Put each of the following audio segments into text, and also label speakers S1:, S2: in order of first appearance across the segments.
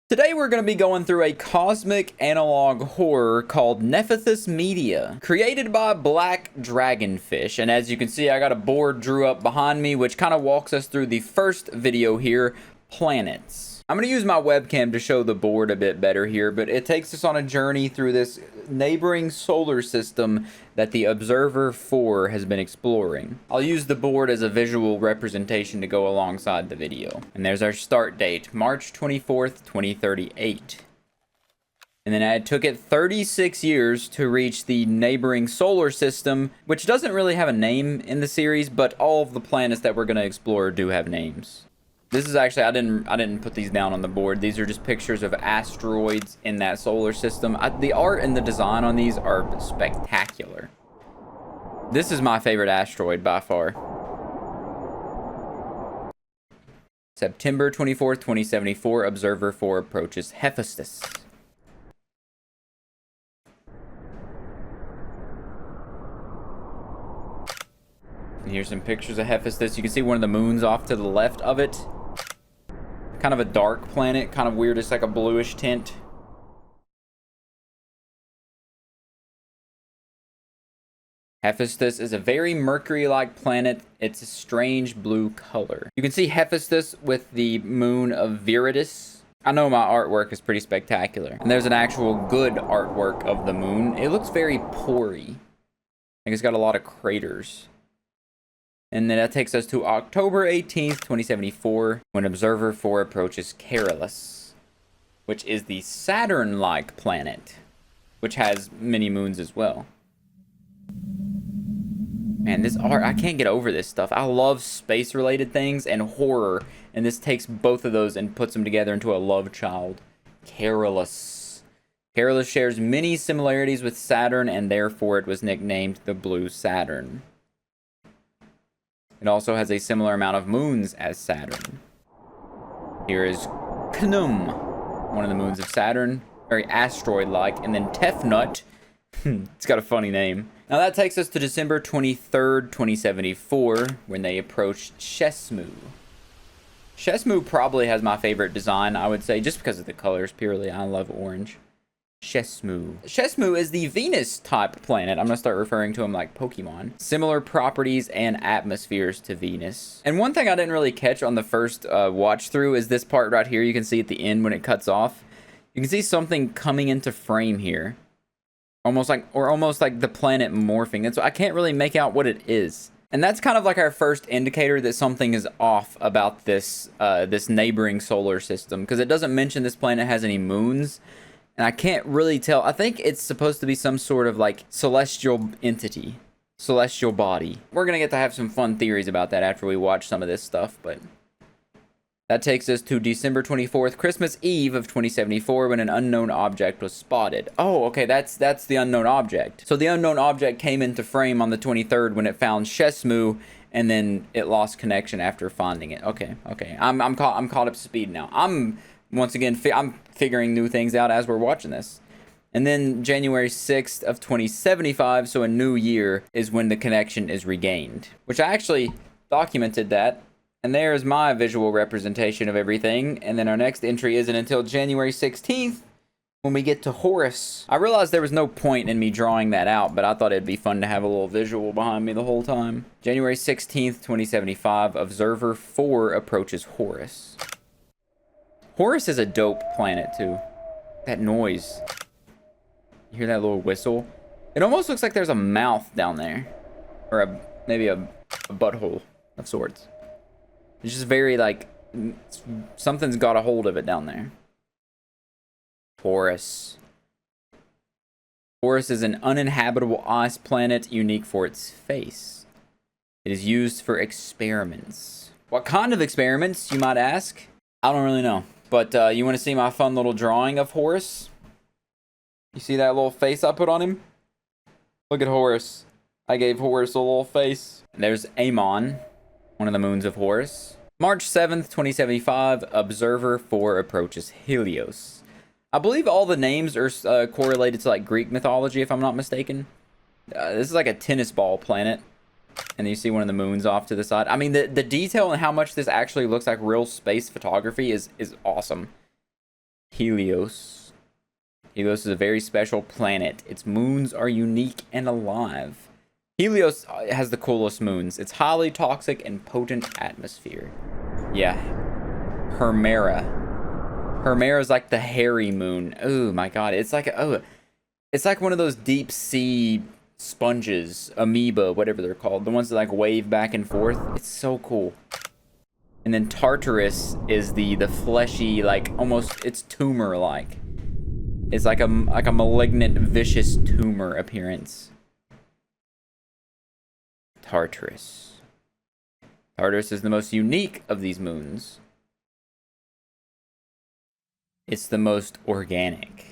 S1: Today we're going to be going through a cosmic analog horror called Nephthys Media, created by Black Dragonfish. And as you can see, I got a board drew up behind me, which kind of walks us through the first video here, planets. I'm going to use my webcam to show the board a bit better here, but it takes us on a journey through this neighboring solar system that the Observer 4 has been exploring. I'll use the board as a visual representation to go alongside the video. And there's our start date, March 24th, 2038. And then it took it 36 years to reach the neighboring solar system, which doesn't really have a name in the series, but all of the planets that we're going to explore do have names. This is actually, I didn't put these down on the board. These are just pictures of asteroids in that solar system. The art and the design on these are spectacular. This is my favorite asteroid by far. September 24th, 2074, Observer 4 approaches Nephthys. And here's some pictures of Nephthys. You can see one of the moons off to the left of it. Kind of a dark planet, kind of weird. It's like a bluish tint. Nephthys is a very Mercury-like planet. It's a strange blue color. You can see Nephthys with the moon of Viridis. I know my artwork is pretty spectacular. And there's an actual good artwork of the moon. It looks very pory. Like it's got a lot of craters. And then that takes us to October 18th, 2074, when Observer 4 approaches Carolus, which is the Saturn-like planet, which has many moons as well. Man, this art, I can't get over this stuff. I love space-related things and horror, and this takes both of those and puts them together into a love child. Carolus. Carolus shares many similarities with Saturn, and therefore it was nicknamed the Blue Saturn. It also has a similar amount of moons as Saturn. Here is Knum, one of the moons of Saturn, very asteroid-like, and then Tefnut. It's got a funny name. Now that takes us to December 23rd, 2074, when they approached Shesmu. Shesmu probably has my favorite design, I would say, just because of the colors purely. I love orange. Shesmu. Shesmu is the Venus-type planet. I'm going to start referring to them like Pokemon. Similar properties and atmospheres to Venus. And one thing I didn't really catch on the first watch through is this part right here. You can see at the end when it cuts off. You can see something coming into frame here. Almost like the planet morphing. And so I can't really make out what it is. And that's kind of like our first indicator that something is off about this, this neighboring solar system. Because it doesn't mention this planet has any moons. And I can't really tell. I think it's supposed to be some sort of like celestial entity. Celestial body. We're going to get to have some fun theories about that after we watch some of this stuff. But that takes us to December 24th, Christmas Eve of 2074, when an unknown object was spotted. Oh, okay, that's the unknown object. So the unknown object came into frame on the 23rd when it found Shesmu, and then it lost connection after finding it. Okay. I'm caught up to speed now. Once again, I'm figuring new things out as we're watching this. And then January 6th of 2075, so a new year, is when the connection is regained. Which I actually documented that. And there's my visual representation of everything. And then our next entry isn't until January 16th, when we get to Horus. I realized there was no point in me drawing that out, but I thought it'd be fun to have a little visual behind me the whole time. January 16th, 2075, Observer 4 approaches Horus. Horus is a dope planet, too. That noise. You hear that little whistle? It almost looks like there's a mouth down there. Or maybe a butthole of sorts. It's just very, like, something's got a hold of it down there. Horus. Horus is an uninhabitable ice planet unique for its face. It is used for experiments. What kind of experiments, you might ask? I don't really know. But you want to see my fun little drawing of Horus? You see that little face I put on him? Look at Horus. I gave Horus a little face. And there's Amon, one of the moons of Horus. March 7th, 2075, Observer 4 approaches Helios. I believe all the names are correlated to like Greek mythology, if I'm not mistaken. This is like a tennis ball planet. And you see one of the moons off to the side. I mean, the detail and how much this actually looks like real space photography is awesome. Helios. Helios is a very special planet. Its moons are unique and alive. Helios has the coolest moons. It's highly toxic and potent atmosphere. Yeah. Hemera. Hemera is like the hairy moon. Oh my god. It's like it's like one of those deep sea sponges, amoeba, whatever they're called. The ones that like wave back and forth. It's so cool. And then Tartarus is the fleshy, like almost, it's tumor like. It's like a malignant, vicious tumor appearance. Tartarus. Tartarus is the most unique of these moons. It's the most organic.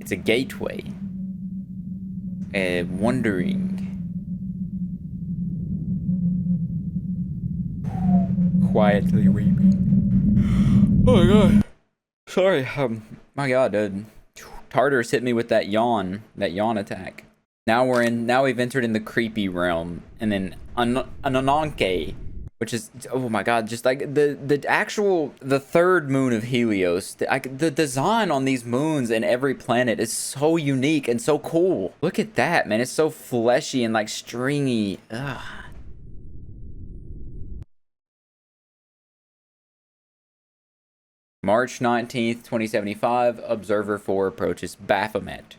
S1: It's a gateway. A wandering. Quietly weeping. Oh my god. Sorry. My god, Tartarus hit me with that yawn attack. Now we've entered in the creepy realm, and then Ananke, which is, oh my god, just like the third moon of Helios. The design on these moons and every planet is so unique and so cool. Look at that, man. It's so fleshy and like stringy. Ugh. March 19th, 2075, Observer 4 approaches Baphomet,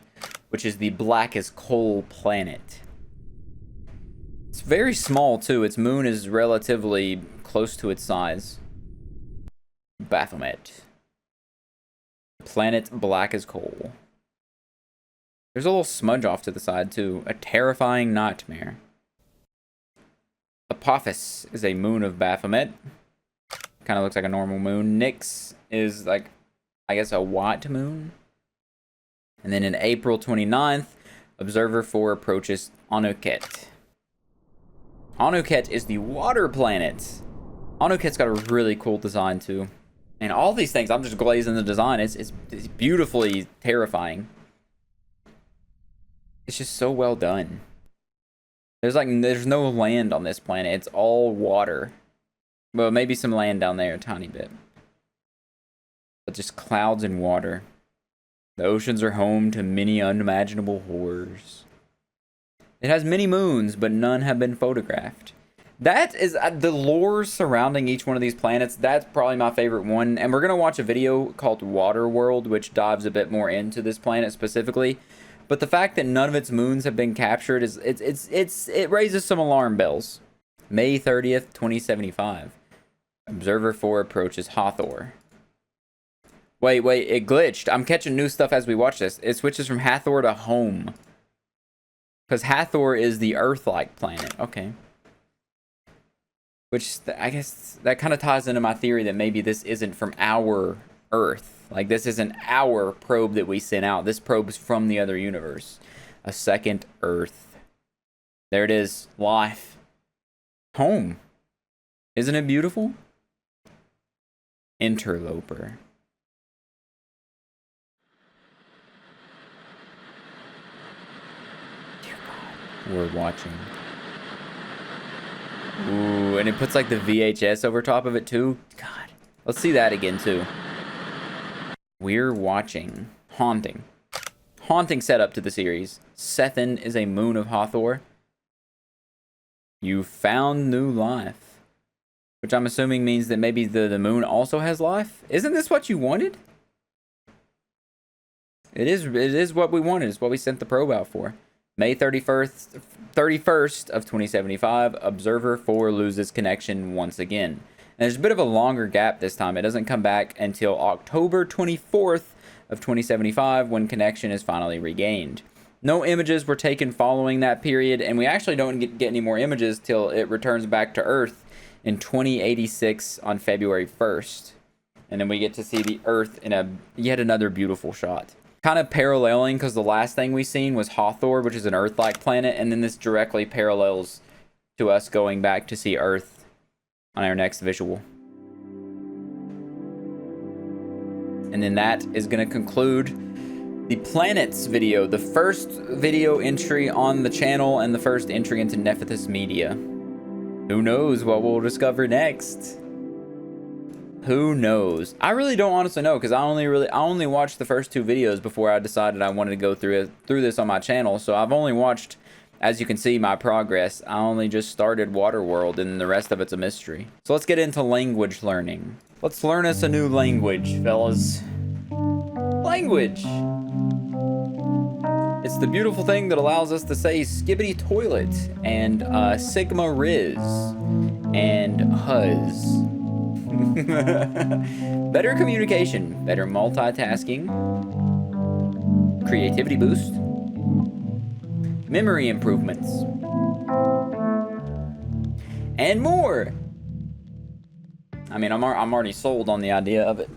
S1: which is the blackest coal planet. It's very small, too. Its moon is relatively close to its size. Baphomet. Planet black as coal. There's a little smudge off to the side, too. A terrifying nightmare. Apophis is a moon of Baphomet. Kind of looks like a normal moon. Nyx is like, I guess, a white moon. And then in April 29th, Observer 4 approaches Anuket. Anuket is the water planet. Anuket's got a really cool design too. And all these things, I'm just glazing the design. It's beautifully terrifying. It's just so well done. There's no land on this planet. It's all water. Well, maybe some land down there, a tiny bit. But just clouds and water. The oceans are home to many unimaginable horrors. It has many moons, but none have been photographed. That is the lore surrounding each one of these planets. That's probably my favorite one. And we're going to watch a video called WATERWORLD, which dives a bit more into this planet specifically. But the fact that none of its moons have been captured, it raises some alarm bells. May 30th, 2075. Observer 4 approaches Hathor. Wait, it glitched. I'm catching new stuff as we watch this. It switches from Hathor to Home. Because Hathor is the Earth-like planet. Okay. Which, I guess, that kind of ties into my theory that maybe this isn't from our Earth. Like, this isn't our probe that we sent out. This probe's from the other universe. A second Earth. There it is. Life. Home. Isn't it beautiful? Interloper. Dear God. We're watching. Ooh, and it puts like the VHS over top of it too. God. Let's see that again too. We're watching. Haunting. Haunting setup to the series. Sethen is a moon of Hathor. You found new life. Which I'm assuming means that maybe the moon also has life. Isn't this what you wanted? It is what we wanted. It's what we sent the probe out for. May 31st of 2075, Observer 4 loses connection once again. And there's a bit of a longer gap this time. It doesn't come back until October 24th of 2075 when connection is finally regained. No images were taken following that period, and we actually don't get any more images till it returns back to Earth in 2086 on February 1st. And then we get to see the Earth in yet another beautiful shot. Kind of paralleling, because the last thing we seen was Hathor, which is an Earth-like planet, and then this directly parallels to us going back to see Earth on our next visual. And then that is going to conclude the planets video, the first video entry on the channel and the first entry into Nephthys Media. Who knows what we'll discover next? Who knows? I really don't honestly know, because I only watched the first 2 videos before I decided I wanted to go through this on my channel. So I've only watched, as you can see, my progress. I only just started WATERWORLD, and the rest of it's a mystery. So let's get into language learning. Let's learn us a new language, fellas. Language. It's the beautiful thing that allows us to say skibbity toilet and sigma riz and huzz. Better communication, better multitasking, creativity boost, memory improvements, and more. I mean, I'm already sold on the idea of it.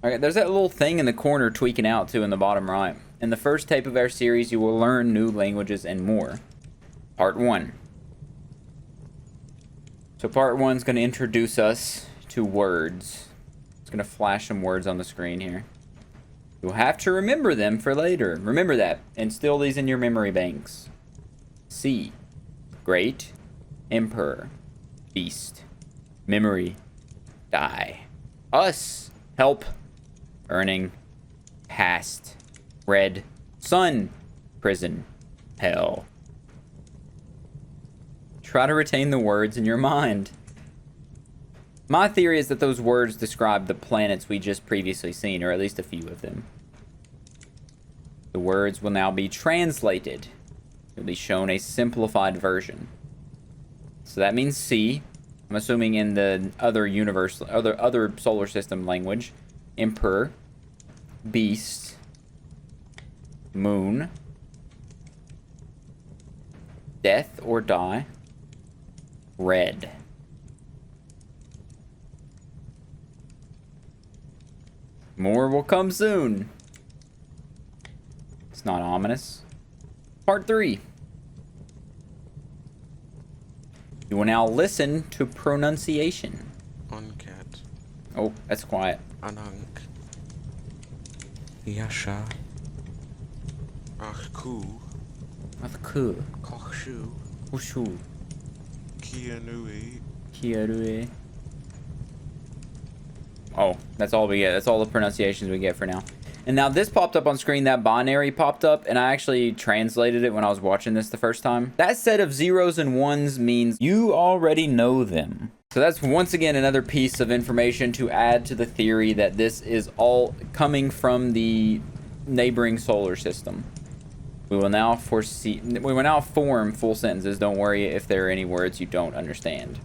S1: Okay, there's that little thing in the corner tweaking out too in the bottom right. In the first tape of our series, you will learn new languages and more. Part 1. So part 1 is going to introduce us to words. It's going to flash some words on the screen here. You'll have to remember them for later. Remember that. Instill these in your memory banks. C. Great. Emperor. Beast. Memory. Die. Us. Help. Earning. Past. Red. Sun. Prison. Hell. Try to retain the words in your mind. My theory is that those words describe the planets we just previously seen, or at least a few of them. The words will now be translated. You'll be shown a simplified version. So that means C. I'm assuming in the other universe, other solar system language. Emperor. Beast. Moon. Death or die. Red. More will come soon. It's not ominous. Part 3. You will now listen to pronunciation.
S2: Oncat.
S1: Oh, that's quiet.
S2: Anank. Yasha. Achku.
S1: Achku.
S2: Kochshu.
S1: Ushu.
S2: Kianui.
S1: Kiarue. Oh, that's all we get. That's all the pronunciations we get for now. And now this popped up on screen. That binary popped up, and I actually translated it when I was watching this the first time. That set of 0s and 1s means you already know them. So that's once again another piece of information to add to the theory that this is all coming from the neighboring solar system. We will now form full sentences. Don't worry if there are any words you don't understand.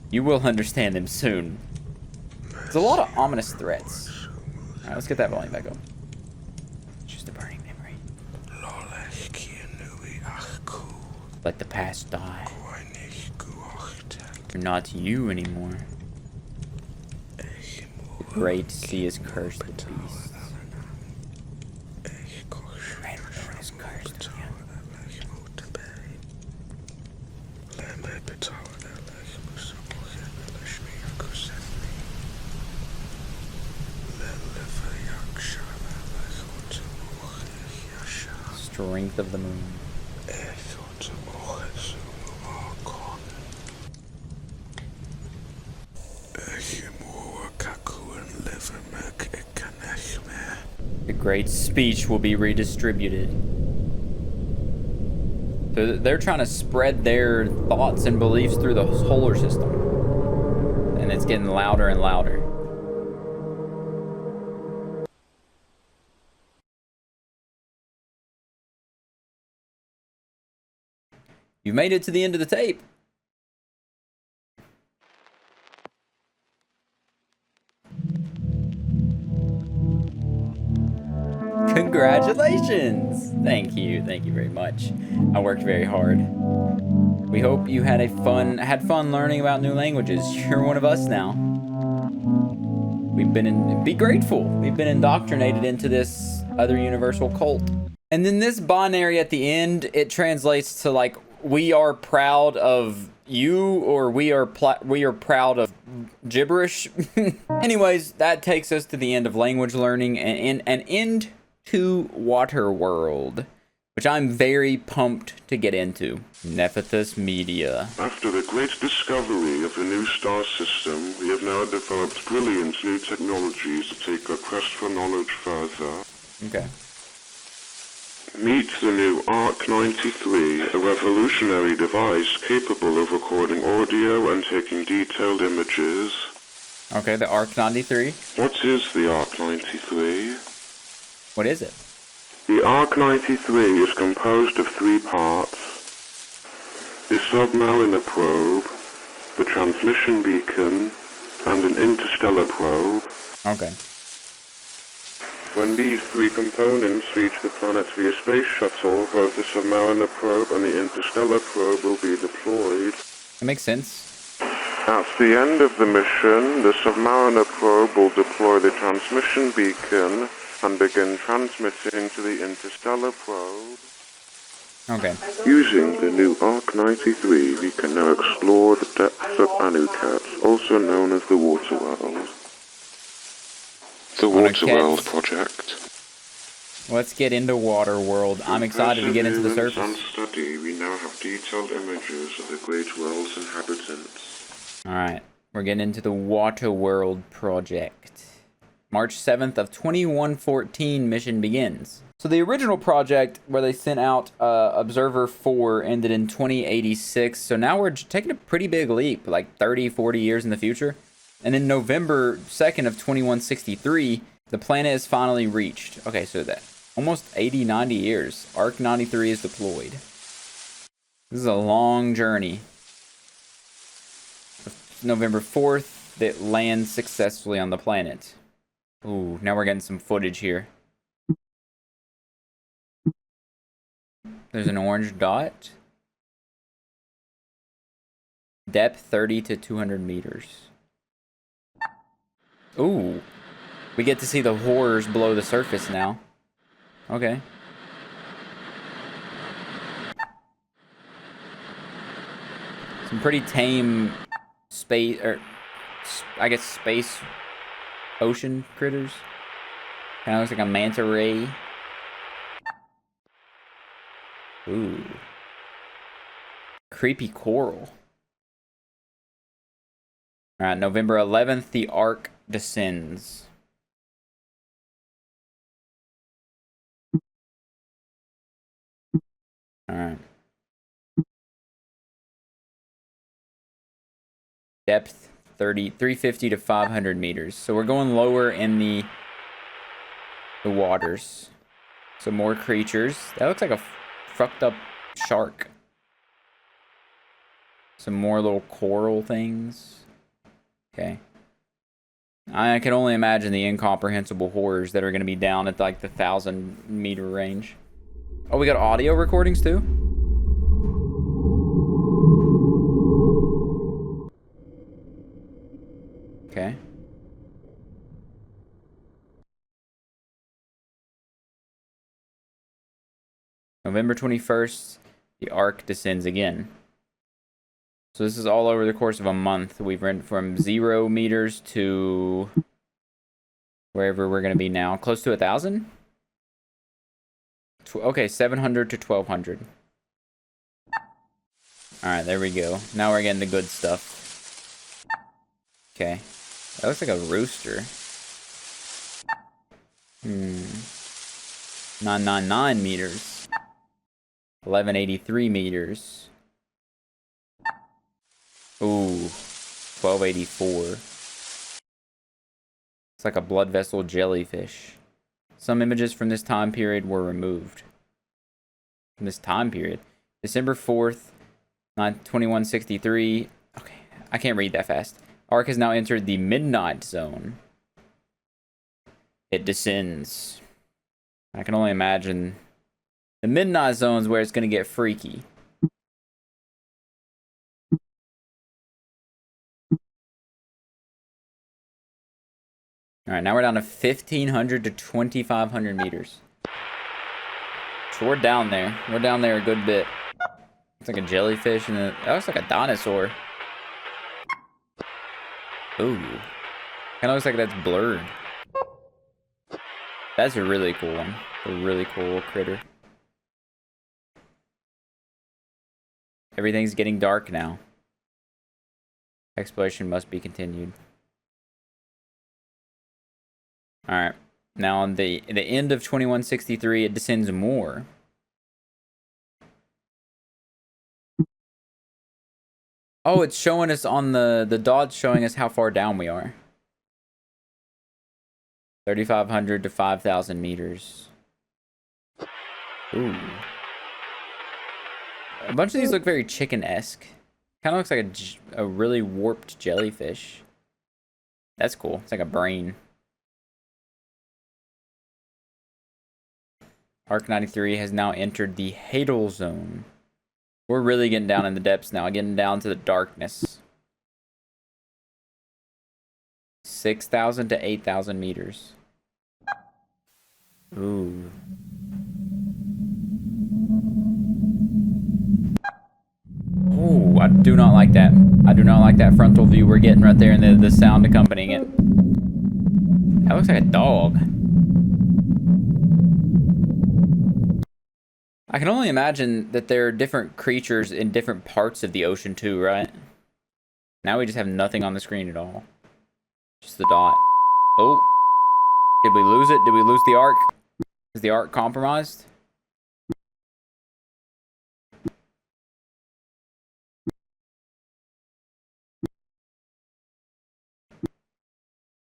S1: You will understand them soon. There's a lot of ominous threats. Alright, let's get that volume back up. It's just a burning memory. Let the past die. You're not you anymore. The great sea is cursed with beasts. Great moon is cursed with you. Strength of the moon. The great speech will be redistributed. So they're trying to spread their thoughts and beliefs through the solar system. And it's getting louder and louder. You made it to the end of the tape. Congratulations! Thank you very much. I worked very hard. We hope you had fun learning about new languages. You're one of us now. Be grateful. We've been indoctrinated into this other universal cult. And then this binary at the end, it translates to like, we are proud of you, or we are proud of gibberish. Anyways, that takes us to the end of language learning and an end to WATERWORLD, which I'm very pumped to get into. Nephthys Media.
S3: After the great discovery of a new star system, we have now developed brilliant new technologies to take our quest for knowledge further.
S1: Okay.
S3: Meet the new ARC-93, a revolutionary device capable of recording audio and taking detailed images.
S1: Okay, the ARC-93.
S3: What is the ARC-93?
S1: What is it?
S3: The ARC-93 is composed of three parts: the submariner probe, the transmission beacon, and an interstellar probe.
S1: Okay.
S3: When these three components reach the planetary space shuttle, both the submariner probe and the interstellar probe will be deployed.
S1: That makes sense.
S3: At the end of the mission, the submariner probe will deploy the transmission beacon and begin transmitting to the interstellar probe.
S1: Okay.
S3: Using the new ARC-93, we can now explore the depths of Anukat, also known as the WATERWORLD. The WATERWORLD project.
S1: Let's get into WATERWORLD. I'm excited to get into the surface.
S3: And study, we now have detailed images of the great world's inhabitants.
S1: Alright, we're getting into the WATERWORLD project. March 7th of 2114 mission begins. So the original project where they sent out Observer 4 ended in 2086. So now we're taking a pretty big leap, like 30, 40 years in the future. And then November 2nd of 2163, the planet is finally reached. Okay, so that almost 80, 90 years. ARC-93 is deployed. This is a long journey. November 4th, that lands successfully on the planet. Ooh, now we're getting some footage here. There's an orange dot. Depth 30 to 200 meters. Ooh. We get to see the horrors below the surface now. Okay. Some pretty tame space, or I guess space ocean critters. Kind of looks like a manta ray. Ooh. Creepy coral. Alright, November 11th, the Ark descends. Alright. Depth 350 to 500 meters. So we're going lower in the waters. Some more creatures. That looks like a fucked up shark. Some more little coral things. Okay. I can only imagine the incomprehensible horrors that are going to be down at like the 1,000-meter range. Oh, we got audio recordings too? Okay. November 21st, the Ark descends again. So this is all over the course of a month. We've run from 0 meters to wherever we're going to be now. Close to 1,000? Okay, 700 to 1,200. Alright, there we go. Now we're getting the good stuff. Okay. That looks like a rooster. 999 meters. 1183 meters. Ooh. 1284. It's like a blood vessel jellyfish. Some images from this time period were removed. From this time period. December 4th, 2163. Okay, I can't read that fast. Ark has now entered the midnight zone. It descends. I can only imagine the midnight zone is where it's going to get freaky. Alright, now we're down to 1,500 to 2,500 meters. So we're down there. We're down there a good bit. It's like a jellyfish, and that looks like a dinosaur. Ooh. Kind of looks like that's blurred. That's a really cool one. A really cool critter. Everything's getting dark now. Exploration must be continued. Alright. Now on the end of 2163, it descends more. Oh, it's showing us on the dot's showing us how far down we are. 3,500 to 5,000 meters. Ooh. A bunch of these look very chicken-esque. Kind of looks like a really warped jellyfish. That's cool. It's like a brain. Arc 93 has now entered the Hadal Zone. We're really getting down in the depths now, getting down to the darkness. 6,000 to 8,000 meters. Ooh. Oh, I do not like that. I do not like that frontal view we're getting right there and the sound accompanying it. That looks like a dog. I can only imagine that there are different creatures in different parts of the ocean too, right? Now we just have nothing on the screen at all. Just the dot. Oh. Did we lose it? Did we lose the arc? Is the arc compromised?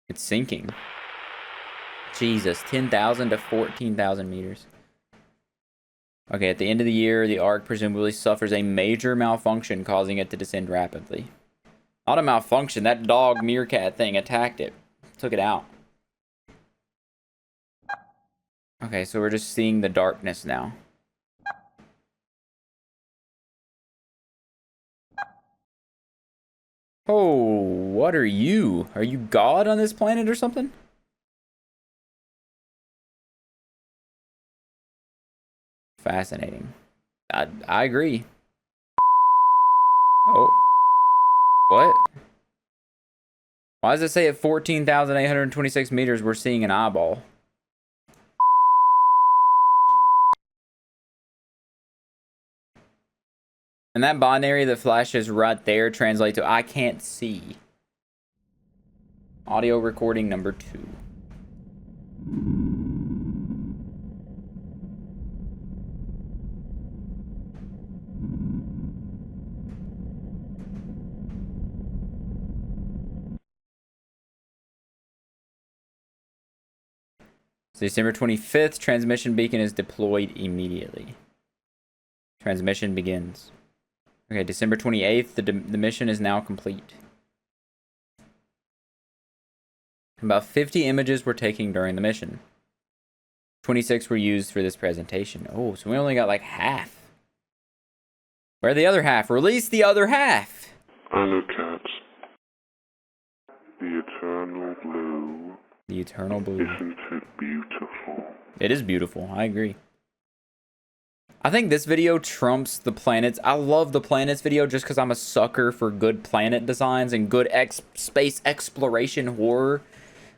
S1: It's sinking. Jesus, 10,000 to 14,000 meters. Okay, at the end of the year, the arc presumably suffers a major malfunction, causing it to descend rapidly. Not a malfunction, that dog meerkat thing attacked it. Took it out. Okay, so we're just seeing the darkness now. Oh, what are you? Are you God on this planet or something? Fascinating. I agree. Oh. What? Why does it say at 14,826 meters we're seeing an eyeball? And that binary that flashes right there translates to I can't see. Audio recording number 2. So December 25th, transmission beacon is deployed immediately. Transmission begins. Okay, December 28th, the mission is now complete. About 50 images were taken during the mission. 26 were used for this presentation. Oh, so we only got like half. Where the other half? Release the other half!
S3: Anocats. The eternal blue.
S1: The eternal blue.
S3: Isn't it beautiful?
S1: It is beautiful, I agree. I think this video trumps the planets. I love the planets video just because I'm a sucker for good planet designs and good space exploration horror.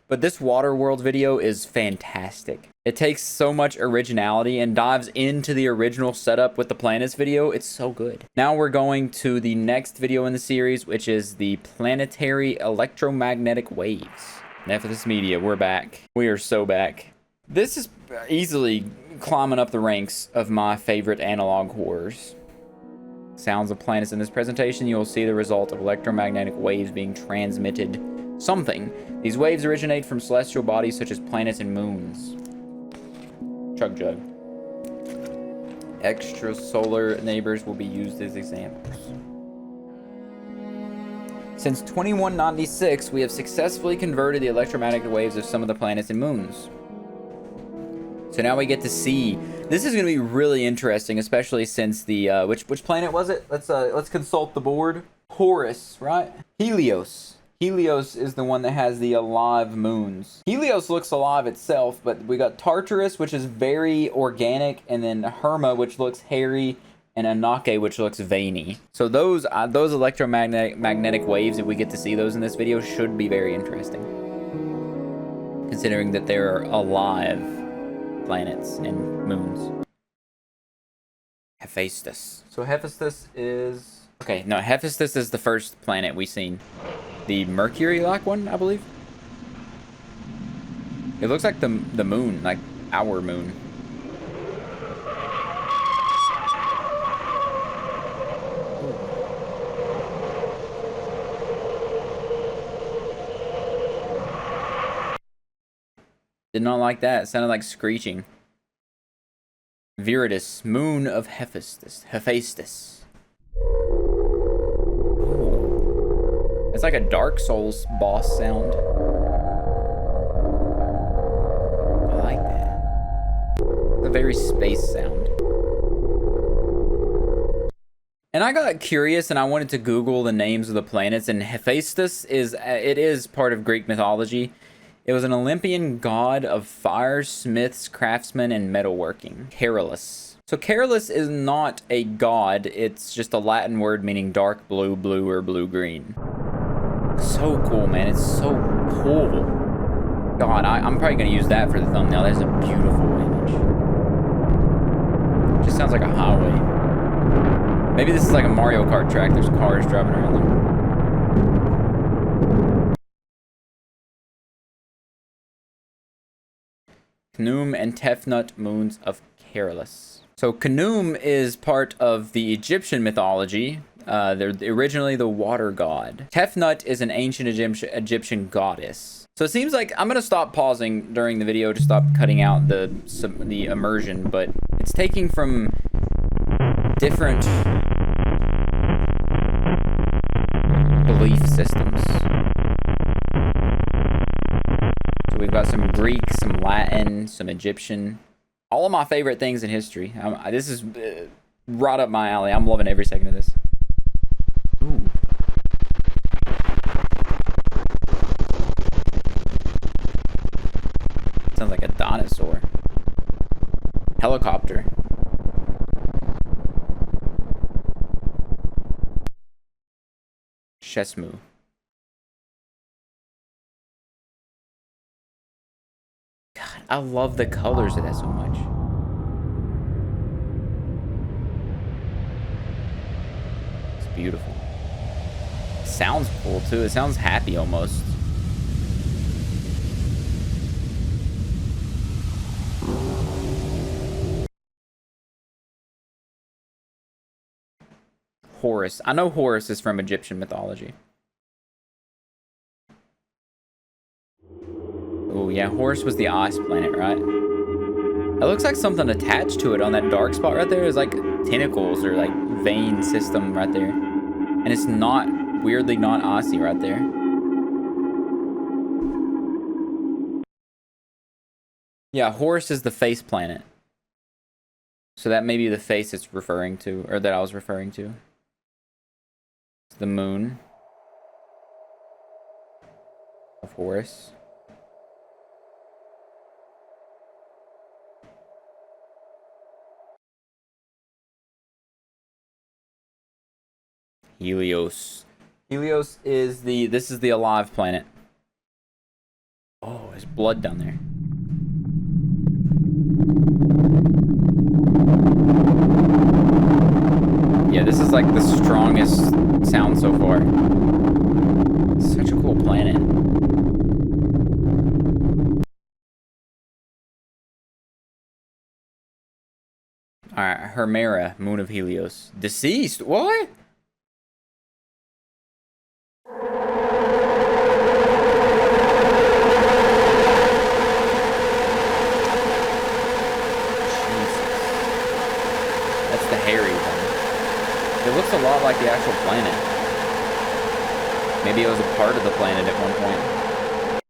S1: But this WATERWORLD video is fantastic. It takes so much originality and dives into the original setup with the planets video. It's so good. Now we're going to the next video in the series, which is the planetary electromagnetic waves. Nephthys Media, we're back. We are so back. This is easily climbing up the ranks of my favorite analog horrors. Sounds of planets. In this presentation, you will see the result of electromagnetic waves being transmitted something. These waves originate from celestial bodies such as planets and moons. Chug jug. Extrasolar neighbors will be used as examples. Since 2196, we have successfully converted the electromagnetic waves of some of the planets and moons. So now we get to see. This is going to be really interesting, especially since the which planet was it? Let's consult the board. Horus, right? Helios. Helios is the one that has the alive moons. Helios looks alive itself, but we got Tartarus, which is very organic, and then Herma, which looks hairy, and Anake, which looks veiny. So those electromagnetic waves, if we get to see those in this video, should be very interesting, considering that they're alive planets and moons. Hephaestus. So Hephaestus is... Okay, no, Hephaestus is the first planet we've seen. The Mercury-like one, I believe. It looks like the moon, like our moon. Did not like that. It sounded like screeching. Viridis, moon of Hephaestus. Hephaestus. Ooh. It's like a Dark Souls boss sound. I like that. It's a very space sound. And I got curious and I wanted to Google the names of the planets, and Hephaestus is part of Greek mythology. It was an Olympian god of fire, smiths, craftsmen, and metalworking. Carolus. So Carolus is not a god, it's just a Latin word meaning dark blue, blue, or blue-green. So cool, man. It's so cool. God, I'm probably going to use that for the thumbnail. That's a beautiful image. Just sounds like a highway. Maybe this is like a Mario Kart track. There's cars driving around there. Khnum and Tefnut, moons of Carolus. So Khnum is part of the Egyptian mythology. They're originally the water god. Tefnut is an ancient Egyptian goddess. So it seems like I'm gonna stop pausing during the video to stop cutting out the immersion, but it's taking from different belief systems. So we've got some Greek, some Latin, some Egyptian. All of my favorite things in history. This is right up my alley. I'm loving every second of this. Ooh. Sounds like a dinosaur. Helicopter. Shesmu. God, I love the colors of that so much. It's beautiful. It sounds cool too. It sounds happy almost. Horus. I know Horus is from Egyptian mythology. Oh yeah, Horus was the ice planet, right? It looks like something attached to it on that dark spot right there is like tentacles or like vein system right there. And it's not, weirdly not icy right there. Yeah, Horus is the face planet. So that may be the face it's referring to, or that I was referring to. It's the moon of Horus. Helios. Helios is this is the alive planet. Oh, there's blood down there. Yeah, this is like the strongest sound so far. Such a cool planet. Alright, Hemera, moon of Helios. Deceased? What? It looks a lot like the actual planet. Maybe it was a part of the planet at one point.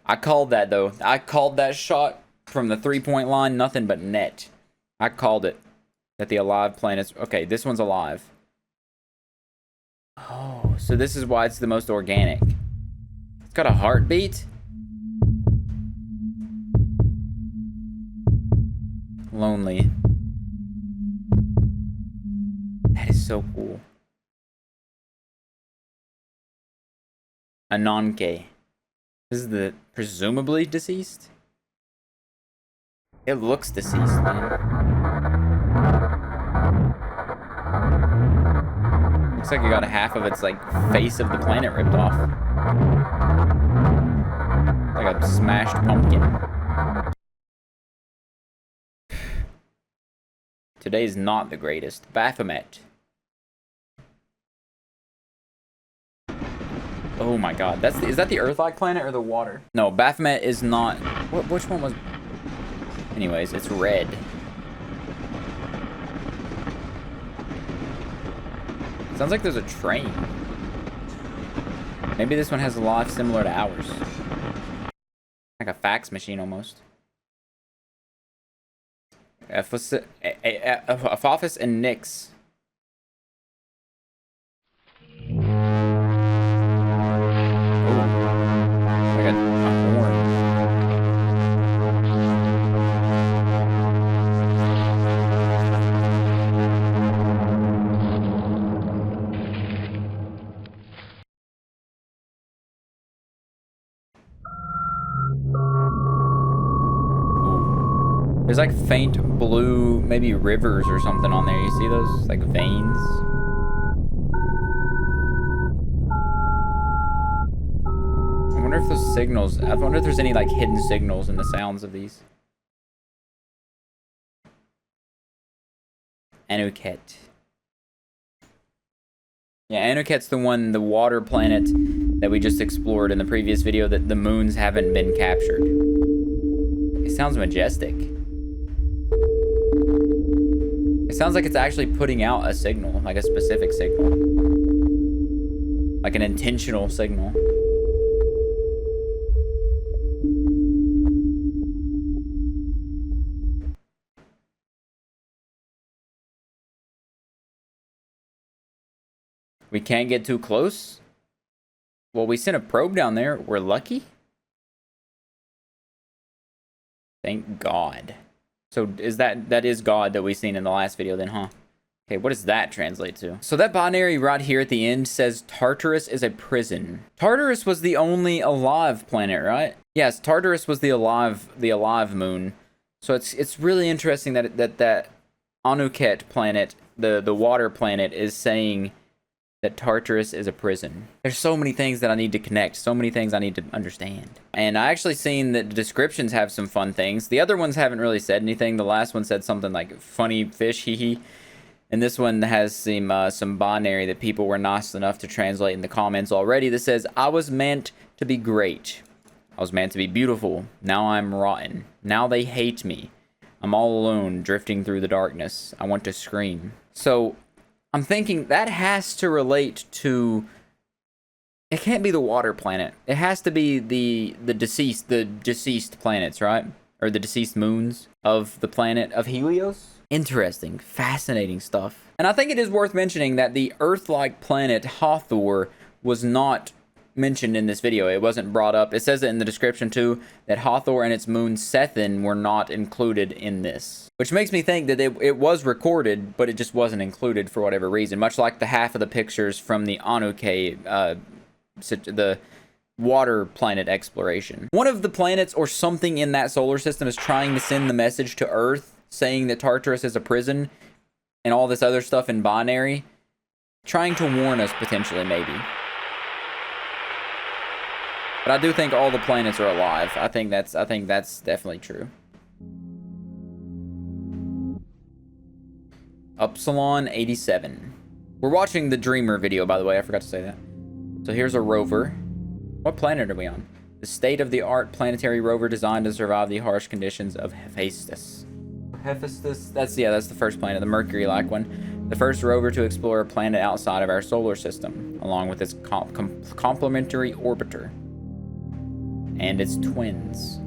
S1: I called that though. I called that shot from the 3-point line, nothing but net. I called it. That the alive planets. Okay, this one's alive. Oh, so this is why it's the most organic. It's got a heartbeat. Lonely. That is so cool. Ananke. This is the presumably deceased? It looks deceased, man. Looks like it got half of its, like, face of the planet ripped off. Like a smashed pumpkin. Today's not the greatest. Baphomet. Oh my god. Is that the Earth-like planet or the water? No, Baphomet is not... Which one was... Anyways, it's red. Sounds like there's a train. Maybe this one has a life similar to ours. Like a fax machine almost. Apophis and Nyx. Like a horn. There's like faint blue, maybe rivers or something on there. You see those? Like veins? I wonder if those signals... I wonder if there's any like hidden signals in the sounds of these. Anuket. Yeah, Anuket's the one, the water planet that we just explored in the previous video that the moons haven't been captured. It sounds majestic. It sounds like it's actually putting out a signal, like a specific signal. Like an intentional signal. We can't get too close? Well, we sent a probe down there. We're lucky? Thank God. So is that is God that we seen in the last video then, huh? Okay, what does that translate to? So that binary right here at the end says Tartarus is a prison. Tartarus was the only alive planet, right? Yes, Tartarus was the alive moon. So it's really interesting that Anuket planet, the water planet, is saying that Tartarus is a prison. There's so many things that I need to connect, so many things I need to understand. And I actually seen that the descriptions have some fun things. The other ones haven't really said anything. The last one said something like funny fish, hee hee. And this one has some binary that people were nice enough to translate in the comments already that says, I was meant to be great. I was meant to be beautiful. Now I'm rotten. Now they hate me. I'm all alone, drifting through the darkness. I want to scream. So I'm thinking that has to relate to... It can't be the water planet. It has to be the deceased planets, right? Or the deceased moons of the planet of Helios. Interesting, fascinating stuff. And I think it is worth mentioning that the Earth-like planet Hathor was not mentioned in this video. It wasn't brought up. It says it in the description too, that Hathor and its moon Sethin were not included in this. Which makes me think that it was recorded, but it just wasn't included for whatever reason. Much like the half of the pictures from the Anuke, the water planet exploration. One of the planets or something in that solar system is trying to send the message to Earth saying that Tartarus is a prison and all this other stuff in binary. Trying to warn us potentially, maybe. But I do think all the planets are alive. I think that's definitely true. Upsilon 87. We're watching the Dreamer video, by the way. I forgot to say that. So here's a rover. What planet are we on? The state-of-the-art planetary rover designed to survive the harsh conditions of Hephaestus. Hephaestus, that's the first planet, the Mercury-like one. The first rover to explore a planet outside of our solar system, along with its complementary orbiter. And its twins.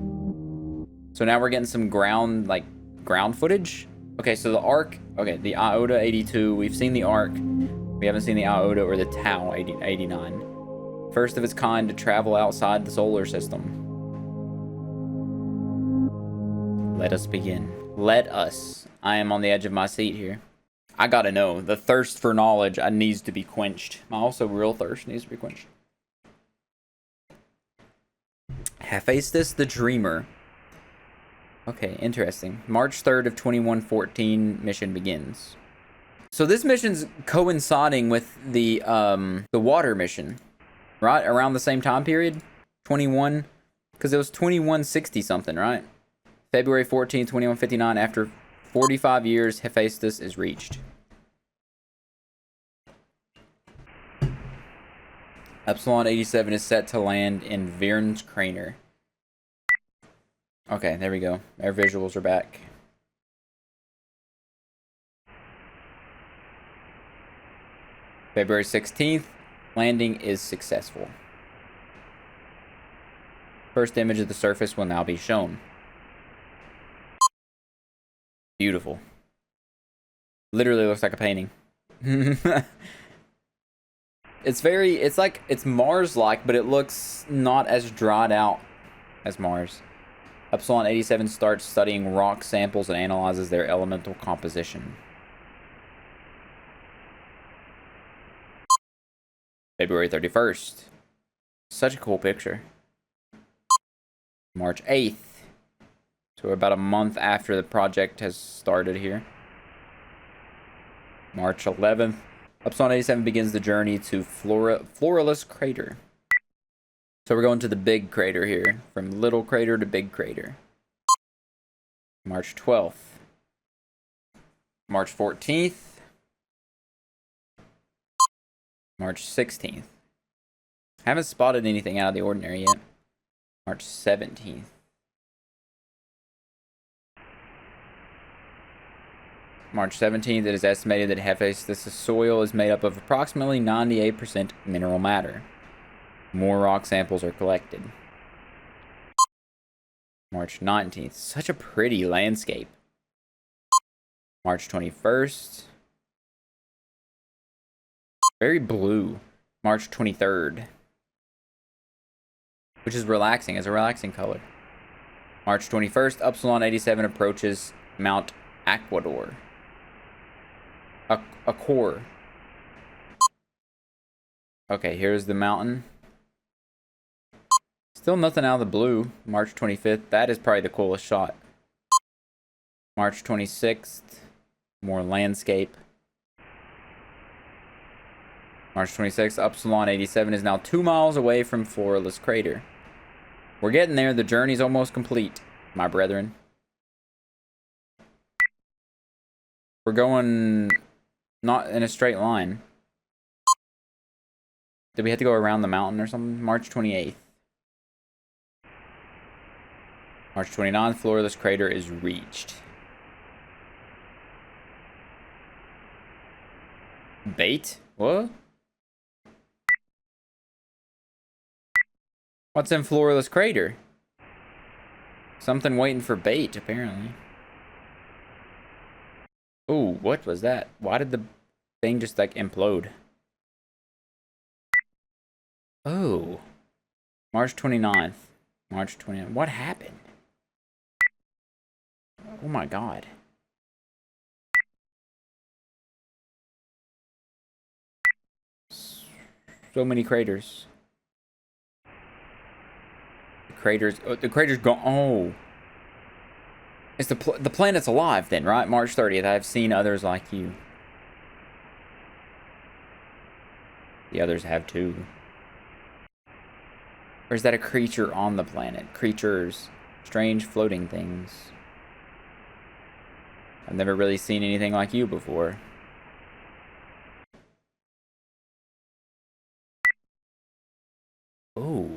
S1: So now we're getting some ground footage. Okay, so the Ark, okay, the Iota 82, we've seen the Ark. We haven't seen the Iota or the Tau 89. First of its kind to travel outside the solar system. Let us begin. Let us. I am on the edge of my seat here. I gotta know. The thirst for knowledge needs to be quenched. Also, real thirst needs to be quenched. Hephaestus the Dreamer. Okay, interesting. March 3rd of 2114, mission begins. So this mission's coinciding with the water mission, right? Around the same time period, 21, because it was 2160 something, right? February 14th, 2159. After 45 years, Hephaestus is reached. Epsilon 87 is set to land in Viernes Crater. Okay, there we go. Our visuals are back. February 16th, landing is successful. First image of the surface will now be shown. Beautiful. Literally looks like a painting. It's Mars-like, but it looks not as dried out as Mars. Epsilon 87 starts studying rock samples and analyzes their elemental composition. February 31st. Such a cool picture. March 8th. So we're about a month after the project has started here. March 11th. Epsilon 87 begins the journey to Floralus Crater. So we're going to the big crater here. From little crater to big crater. March 12th. March 14th. March 16th. Haven't spotted anything out of the ordinary yet. March 17th. March 17th, it is estimated that Hephaestus' soil is made up of approximately 98% mineral matter. More rock samples are collected. March 19th, such a pretty landscape. March 21st, very blue. March 23rd, which is relaxing, it's a relaxing color. March 21st, Epsilon 87 approaches Mount Aquador. A core. Okay, here's the mountain. Still nothing out of the blue. March 25th. That is probably the coolest shot. March 26th. More landscape. March 26th. Epsilon 87 is now 2 miles away from Floralus Crater. We're getting there. The journey's almost complete, my brethren. We're going not in a straight line. Did we have to go around the mountain or something? March 28th. March 29th, Floralus Crater is reached. Bait? What? What's in Floralus Crater? Something waiting for bait, apparently. Ooh, what was that? Why did the thing just, like, implode? Oh. March 29th. March 29th. What happened? Oh my god. So many craters. The crater's gone. Oh. It's the planet's alive then, right? March 30th. I've seen others like you. The others have too. Or is that a creature on the planet? Creatures. Strange floating things. I've never really seen anything like you before. Oh.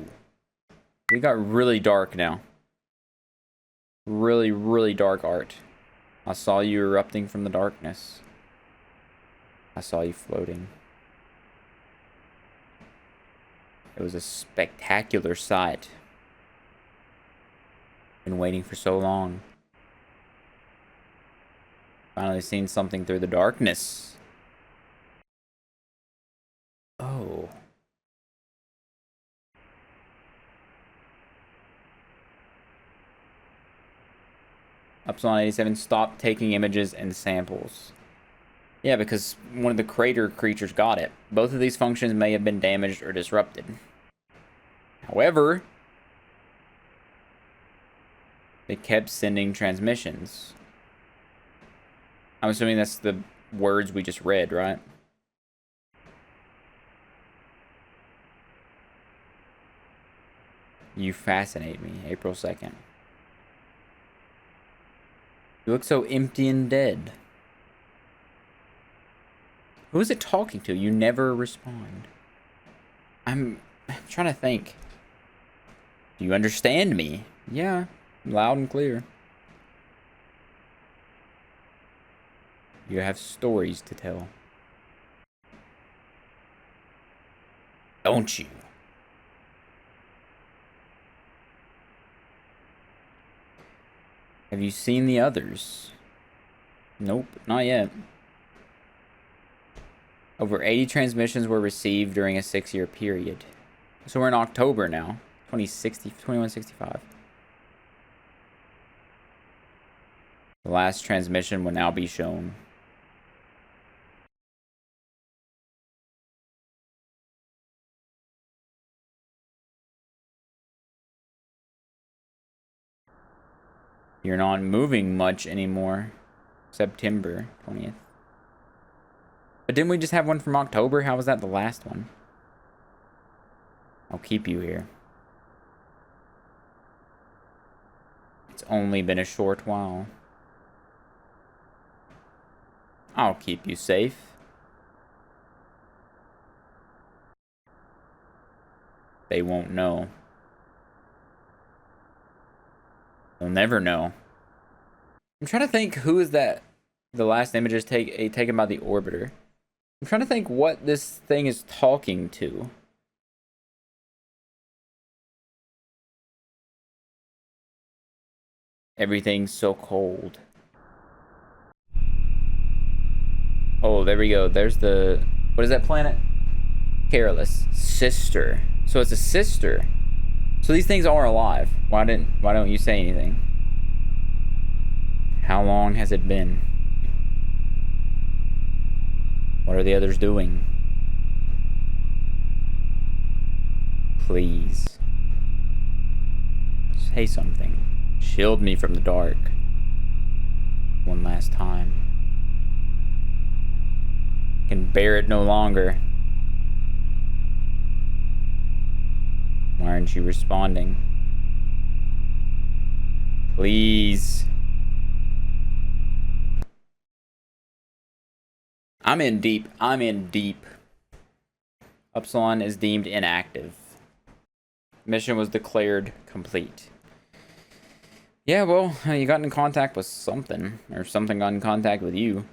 S1: We got really dark now. Really, really dark art. I saw you erupting from the darkness. I saw you floating. It was a spectacular sight. Been waiting for so long. Finally seen something through the darkness. Oh. Epsilon 87 stopped taking images and samples. Yeah, because one of the crater creatures got it. Both of these functions may have been damaged or disrupted. However, they kept sending transmissions. I'm assuming that's the words we just read, right? You fascinate me. April 2nd. You look so empty and dead. Who is it talking to? You never respond. I'm trying to think. Do you understand me? Yeah, loud and clear. You have stories to tell. Don't you? Have you seen the others? Nope, not yet. Over 80 transmissions were received during a 6-year period. So we're in October now. 2165. The last transmission will now be shown. You're not moving much anymore. September 20th. But didn't we just have one from October? How was that the last one? I'll keep you here. It's only been a short while. I'll keep you safe. They won't know. They'll never know. I'm trying to think who is that. The last image is taken by the orbiter. I'm trying to think what this thing is talking to. Everything's so cold. Oh, there we go. There's the... What is that planet? Careless. Sister. So it's a sister. So these things are alive. Why don't you say anything? How long has it been? What are the others doing? Please. Say something. Shield me from the dark. One last time. I can bear it no longer. Why aren't you responding? Please. I'm in deep. I'm in deep. Upsilon is deemed inactive. Mission was declared complete. Yeah, well, you got in contact with something, or something got in contact with you.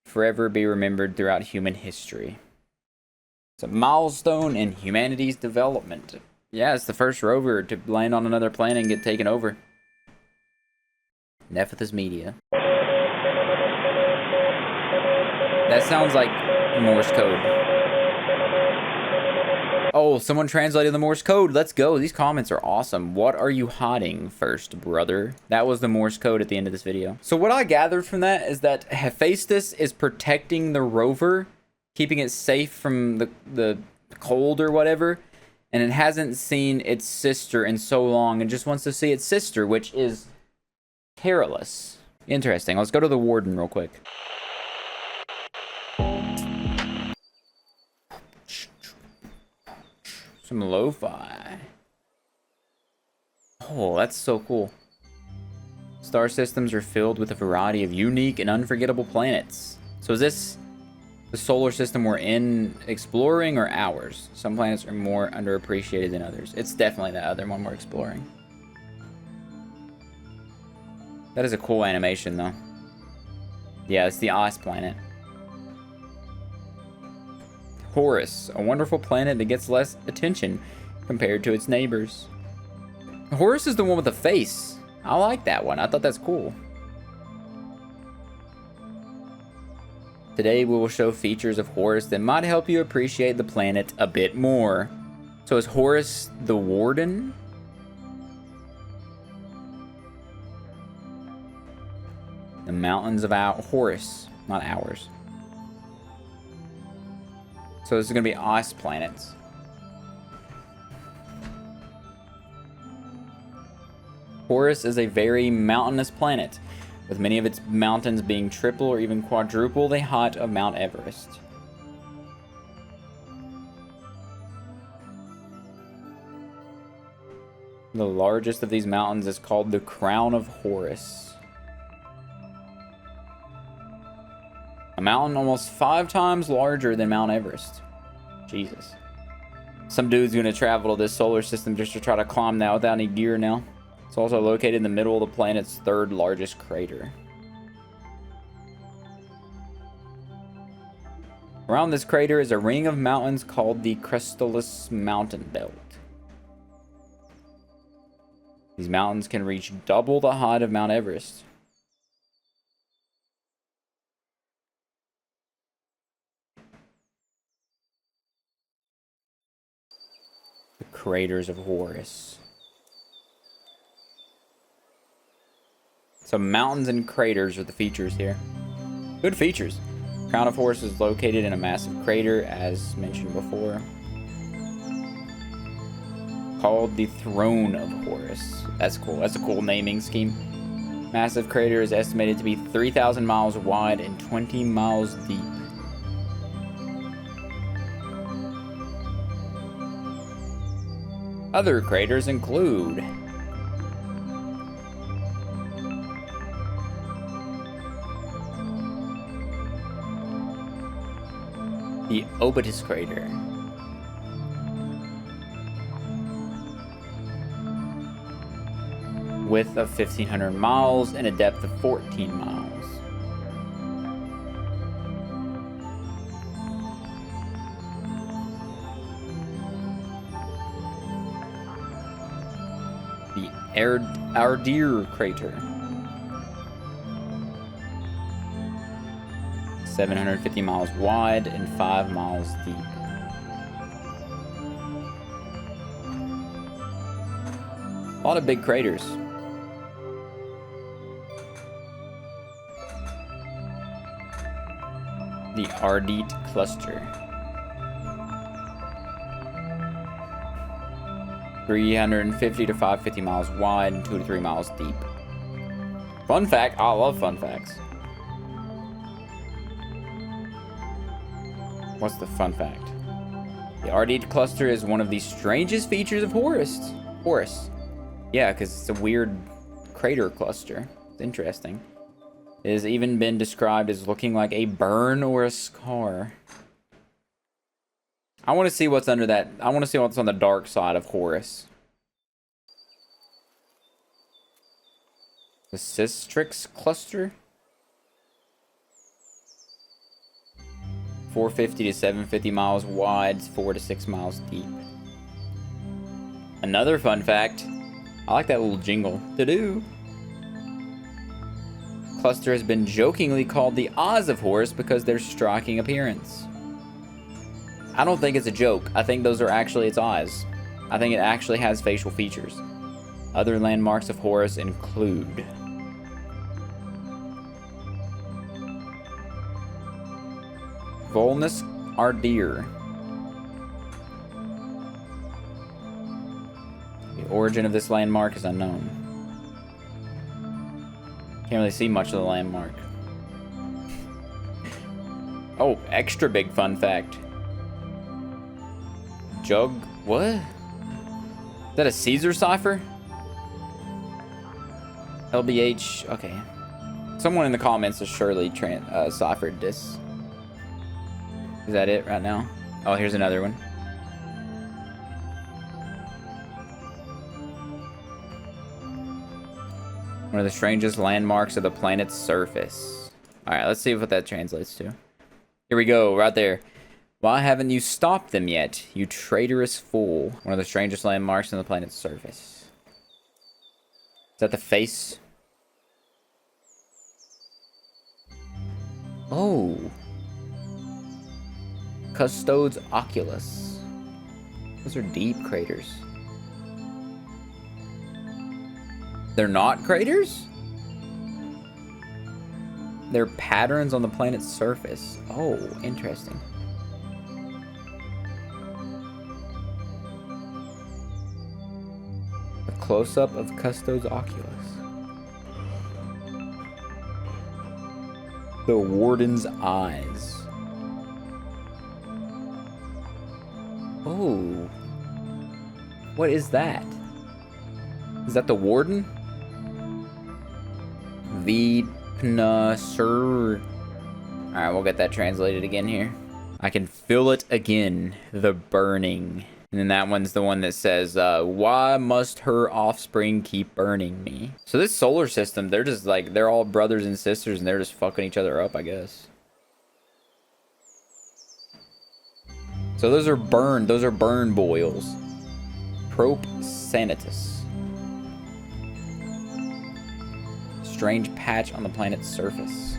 S1: Forever be remembered throughout human history. It's a milestone in humanity's development. Yeah, it's the first rover to land on another planet and get taken over. Nephthys Media. That sounds like Morse code. Oh, someone translated the Morse code. Let's go. These comments are awesome. What are you hiding first, brother? That was the Morse code at the end of this video. So what I gathered from that is that Nephthys is protecting the rover, keeping it safe from the cold or whatever. And it hasn't seen its sister in so long and just wants to see its sister, which is Careless. Interesting. Let's go to the Warden real quick. Some lo-fi. Oh, that's so cool. Star systems are filled with a variety of unique and unforgettable planets. So is this the solar system we're in exploring or ours? Some planets are more underappreciated than others. It's definitely the other one we're exploring. That is a cool animation though. Yeah, it's the ice planet. Horus, a wonderful planet that gets less attention compared to its neighbors. Horus is the one with the face. I like that one. I thought that's cool. Today we will show features of Horus that might help you appreciate the planet a bit more. So is Horus the Warden? The mountains of Horus, not ours. So this is going to be ice planets. Horus is a very mountainous planet with many of its mountains being triple or even quadruple the height of Mount Everest. The largest of these mountains is called the Crown of Horus. A mountain almost 5 times larger than Mount Everest. Jesus. Some dude's gonna travel to this solar system just to try to climb that without any gear now. It's also located in the middle of the planet's 3rd largest crater. Around this crater is a ring of mountains called the Crystallus Mountain Belt. These mountains can reach double the height of Mount Everest. The craters of Horus. So mountains and craters are the features here. Good features. Crown of Horus is located in a massive crater, as mentioned before, called the Throne of Horus. That's cool. That's a cool naming scheme. Massive crater is estimated to be 3,000 miles wide and 20 miles deep. Other craters include the Obitus crater, width of 1,500 miles and a depth of 14 miles. The Ardere crater, 750 miles wide and 5 miles deep. A lot of big craters. The Ardite cluster, 350 to 550 miles wide and 2 to 3 miles deep. Fun fact, I love fun facts. What's the fun fact? The Ardite cluster is one of the strangest features of Horus. Yeah, because it's a weird crater cluster. It's interesting. It has even been described as looking like a burn or a scar. I want to see what's under that. I want to see what's on the dark side of Horus. The Systrix cluster, 450 to 750 miles wide, 4 to 6 miles deep. Another fun fact, I like that little jingle. To-do. Cluster has been jokingly called the Oz of Horus because of their striking appearance. I don't think it's a joke. I think those are actually its eyes. I think it actually has facial features. Other landmarks of Horus include Volnus Ardere. The origin of this landmark is unknown. Can't really see much of the landmark. Oh, extra big fun fact. What? Is that a Caesar cipher? LBH, okay. Someone in the comments has surely ciphered this. Is that it right now? Oh, here's another one. One of the strangest landmarks of the planet's surface. Alright, let's see what that translates to. Here we go, right there. Why haven't you stopped them yet, you traitorous fool? One of the strangest landmarks on the planet's surface. Is that the face? Oh. Custodes Oculus. Those are deep craters. They're not craters? They're patterns on the planet's surface. Oh, interesting. A close-up of Custodes Oculus. The Warden's eyes. Oh. What is that? Is that the Warden? Vipnasur. Alright, we'll get that translated again here. I can feel it again. The burning. And then that one's the one that says, why must her offspring keep burning me? So this solar system, they're just like, they're all brothers and sisters and they're just fucking each other up, I guess. So those are burn boils. Prope Sanitus. Strange patch on the planet's surface.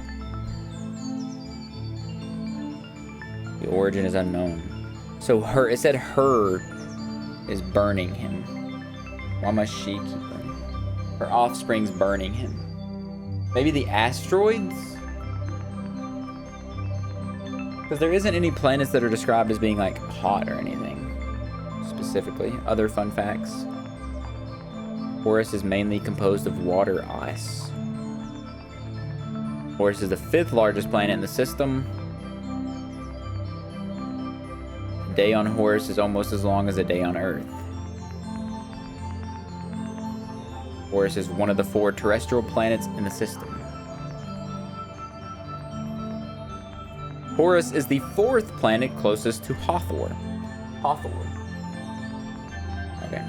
S1: The origin is unknown. So her, it said her is burning him. Why must she keep burning? Her offspring's burning him. Maybe the asteroids? Because there isn't any planets that are described as being like hot or anything. Specifically. Other fun facts. Horus is mainly composed of water ice. Horus is the 5th largest planet in the system. A day on Horus is almost as long as a day on Earth. Horus is one of the 4 terrestrial planets in the system. Horus is the 4th planet closest to Hathor. Okay.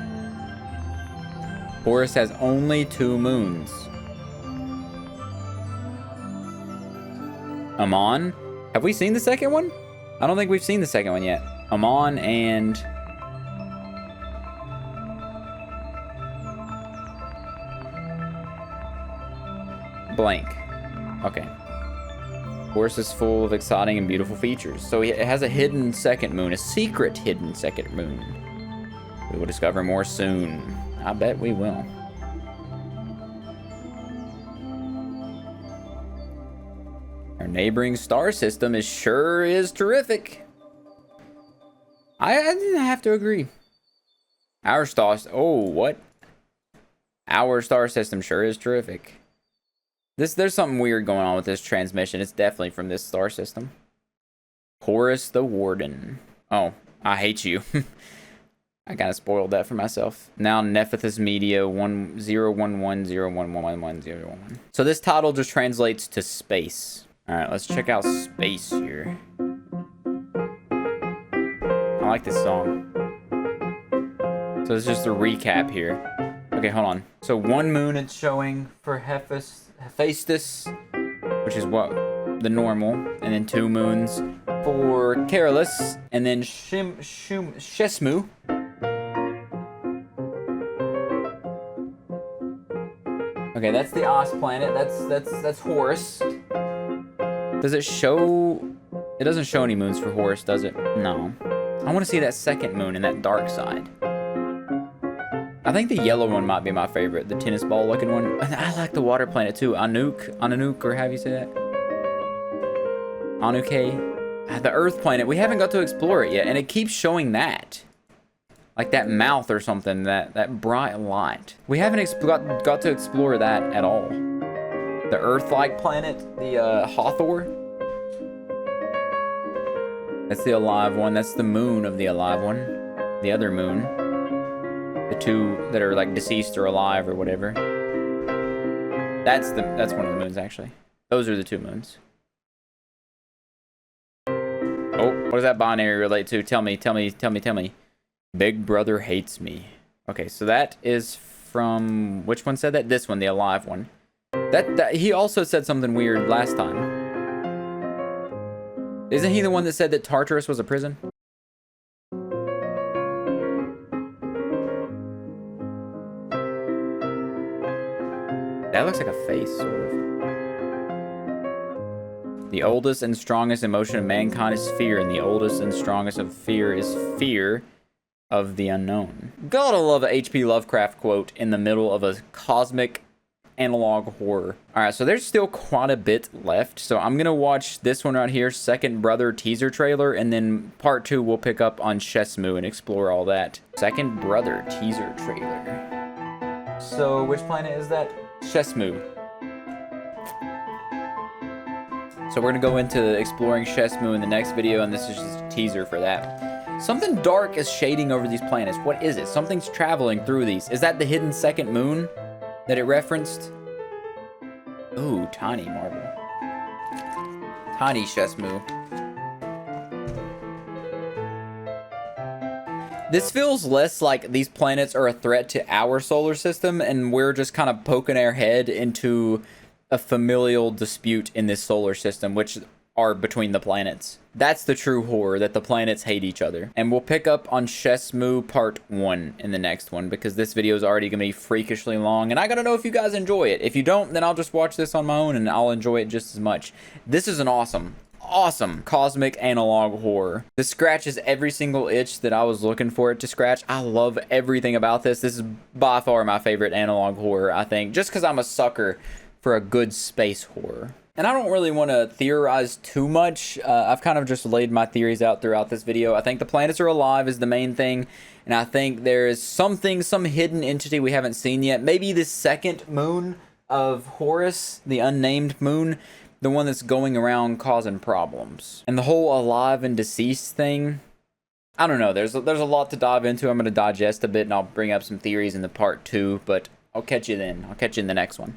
S1: Horus has only 2 moons. Amon? Have we seen the second one? I don't think we've seen the second one yet. Amon and... blank. Okay. Horus is full of exciting and beautiful features. So it has a hidden second moon, a secret hidden second moon. We will discover more soon. I bet we will. Our neighboring star system sure is terrific. I didn't have to agree. Our star... oh, what? Our star system sure is terrific. There's something weird going on with this transmission. It's definitely from this star system. Horus the Warden. Oh, I hate you. I kind of spoiled that for myself. Now Nephthys Media 101101111011. So this title just translates to space. All right, let's check out space here. I like this song. So it's just a recap here. Okay, hold on. So 1 moon it's showing for Hephaestus, which is what the normal, and then 2 moons for Carolus, and then Shesmu. Okay, that's the Os planet. That's Horus. Does it show? It doesn't show any moons for Horus, does it? No. I want to see that second moon and that dark side. I think the yellow one might be my favorite, the tennis ball looking one. I like the water planet too, Anuk, or how do you say that? Anuke. The Earth planet, we haven't got to explore it yet, and it keeps showing that. Like that mouth or something, that bright light. We haven't got to explore that at all. The Earth-like planet, the Hathor. That's the alive one. That's the moon of the alive one. The other moon. The 2 that are like deceased or alive or whatever. That's one of the moons actually. Those are the 2 moons. Oh, what does that binary relate to? Tell me. Big Brother hates me. Okay, so that is from... which one said that? This one, the alive one. That he also said something weird last time. Isn't he the one that said that Tartarus was a prison? That looks like a face, sort of. The oldest and strongest emotion of mankind is fear, and the oldest and strongest of fear is fear of the unknown. Gotta love a H.P. Lovecraft quote in the middle of a cosmic analog horror. Alright, so there's still quite a bit left, so I'm gonna watch this one right here, Second Brother teaser trailer, and then part 2 we'll pick up on Shesmu and explore all that. Second Brother teaser trailer. So which planet is that? Shesmu. So we're gonna go into exploring Shesmu in the next video, and this is just a teaser for that. Something dark is shading over these planets. What is it? Something's traveling through these. Is that the hidden second moon that it referenced? Ooh, tiny marble. Tiny Shesmu. This feels less like these planets are a threat to our solar system, and we're just kind of poking our head into a familial dispute in this solar system, which are between the planets. That's the true horror, that the planets hate each other. And we'll pick up on Shesmu Part 1 in the next one, because this video is already going to be freakishly long, and I gotta know if you guys enjoy it. If you don't, then I'll just watch this on my own, and I'll enjoy it just as much. This is an awesome cosmic analog horror. This scratches every single itch that I was looking for it to scratch. I love everything about this. This is by far my favorite analog horror, I think, just because I'm a sucker for a good space horror. And I don't really want to theorize too much. I've kind of just laid my theories out throughout this video. I think the planets are alive is the main thing, and I think there is some hidden entity we haven't seen yet. Maybe the second moon of Horus, the unnamed moon, the one that's going around causing problems. And the whole alive and deceased thing, I don't know. There's a lot to dive into. I'm going to digest a bit, and I'll bring up some theories in the part 2, but I'll catch you then. I'll catch you in the next one.